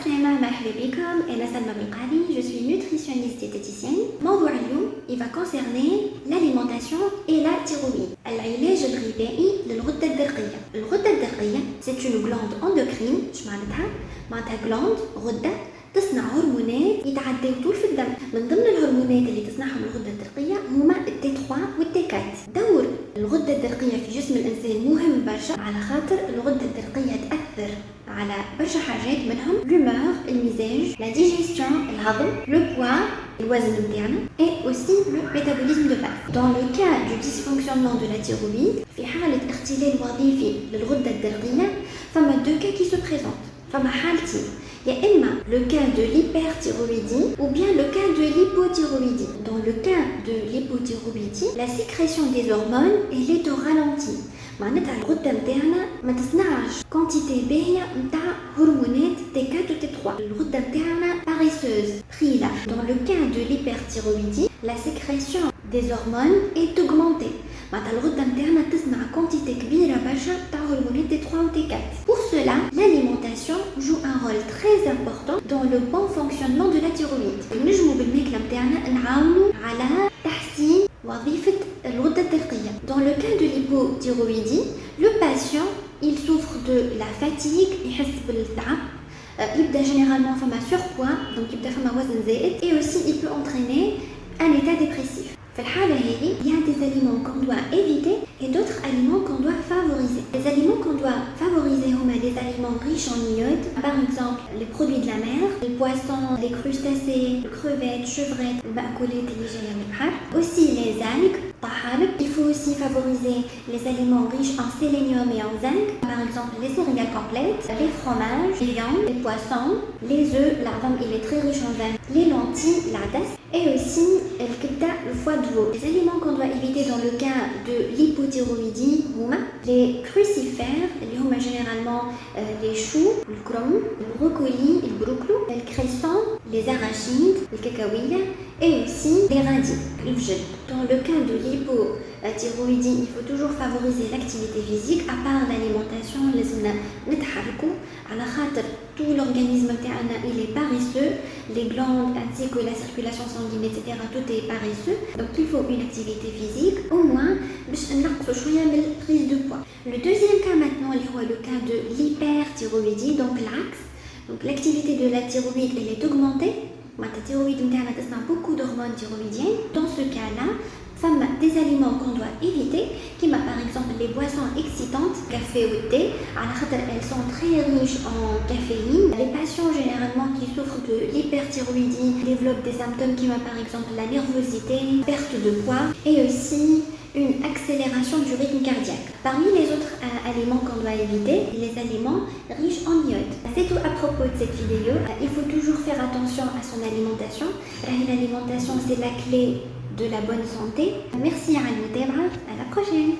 عسلامة مرحبا بكم. أنا سلمى بالقعدي, je suis nutritionniste diététicienne. موضوع اليوم il va concerner l'alimentation et la thyroïde. العلاج الغذائي للغدة الدرقية. الغدة الدرقية c'est une glande endocrine. اش معناتها glande غدة تصنع هرمونات يتعداو طول في الدم. من ضمن الهرمونات اللي تصنعهم الغدة الدرقية هما التي 3 والتي 4. دور الغدة الدرقية في جسم الإنسان مهم برشا, على خاطر الغدة الدرقية تأثر على برشا حاجات, منهم l'humeur, المزاج, la digestion, الهضم, le poids, الوزن متاعنا, et aussi le métabolisme de base. Dans le cas du dysfonctionnement de la thyroïde, في حالة اختلال وظيفي للغدة الدرقية, فما deux cas qui se présentent. فما حالتين, يا إما le cas de l'hyperthyroïdie ou bien le cas de l'hypothyroïdie. Dans le cas de l'hypothyroïdie, la sécrétion des hormones elle est au ralenti. معناتها الغدة متاعنا ما تصنعش كونتيتي باهية متاع هرمونات T4 و T3. الغدة متاعنا paresseuse, خيلة. Dans le cas de l'hyperthyroïdie, la sécrétion des hormones est augmentée. معناتها الغدة متاعنا تصنع كونتيتي كبيرة برشا تاع هرمونات T3 و T4. Pour cela, l'alimentation joue un rôle très important dans le bon fonctionnement de la thyroïde. نجمو بالماكلة متاعنا نعاونوا على تحسين وظيفة الغدة الدرقية. Dans le cas de l'hypothyroïdie, le patient il souffre de la fatigue, يحس بالتعب, يبدا généralement فما surpoids, donc يبدا فما وزن زائد, et aussi il peut entraîner un état dépressif. في الحالة هذه, il y a des aliments qu'on doit éviter et d'autres aliments qu'on doit favoriser. Les aliments qu'on doit favoriser sont des aliments riches en iode, par exemple les produits de la mer, les poissons, les crustacés, les crevettes, chevrettes, المأكولات اللي جاية من البحر, aussi les algues, طحالب. Il faut aussi favoriser les aliments riches en sélénium et en zinc, par exemple les céréales complètes, les fromages, les viandes, les poissons, les œufs, l'ardam il est très riche en zinc, les lentilles, l'adasse, et aussi le foie de veau. Les aliments qu'on doit éviter dans le cas de l'hypothyroïdie, les crucifères, généralement les choux, le crom, le brocoli, le broclou, le cresson, les arachides, le cacahuète, et aussi les radis, le gel. Dans le cas de l'hypothyroïdie, il faut toujours favoriser l'activité physique, à part l'alimentation, les نتحركوا على خاطر tout l'organisme تاعنا il est paresseux, les glandes ainsi que la circulation sanguine etc. tout est paresseux, donc il faut une activité physique au moins باش نقصوا شويه من prise de poids. Le deuxième cas maintenant اللي هو le cas de l'hyperthyroïdie, donc l'axe. Donc l'activité de la thyroïde elle est augmentée. La thyroïde متاعنا تصنع beaucoup d'hormones thyroïdiennes. Dans ce cas-là, des aliments qu'on doit éviter, qui par exemple les boissons excitantes, café ou thé, elles sont très riches en caféine. Les patients généralement qui souffrent de l'hyperthyroïdie développent des symptômes qui par exemple la nervosité, perte de poids et aussi une accélération du rythme cardiaque. Parmi les autres aliments qu'on doit éviter, les aliments riches en iode. C'est tout à propos de cette vidéo. Il faut toujours faire attention à son alimentation. L'alimentation c'est la clé de la bonne santé. Merci à la prochaine.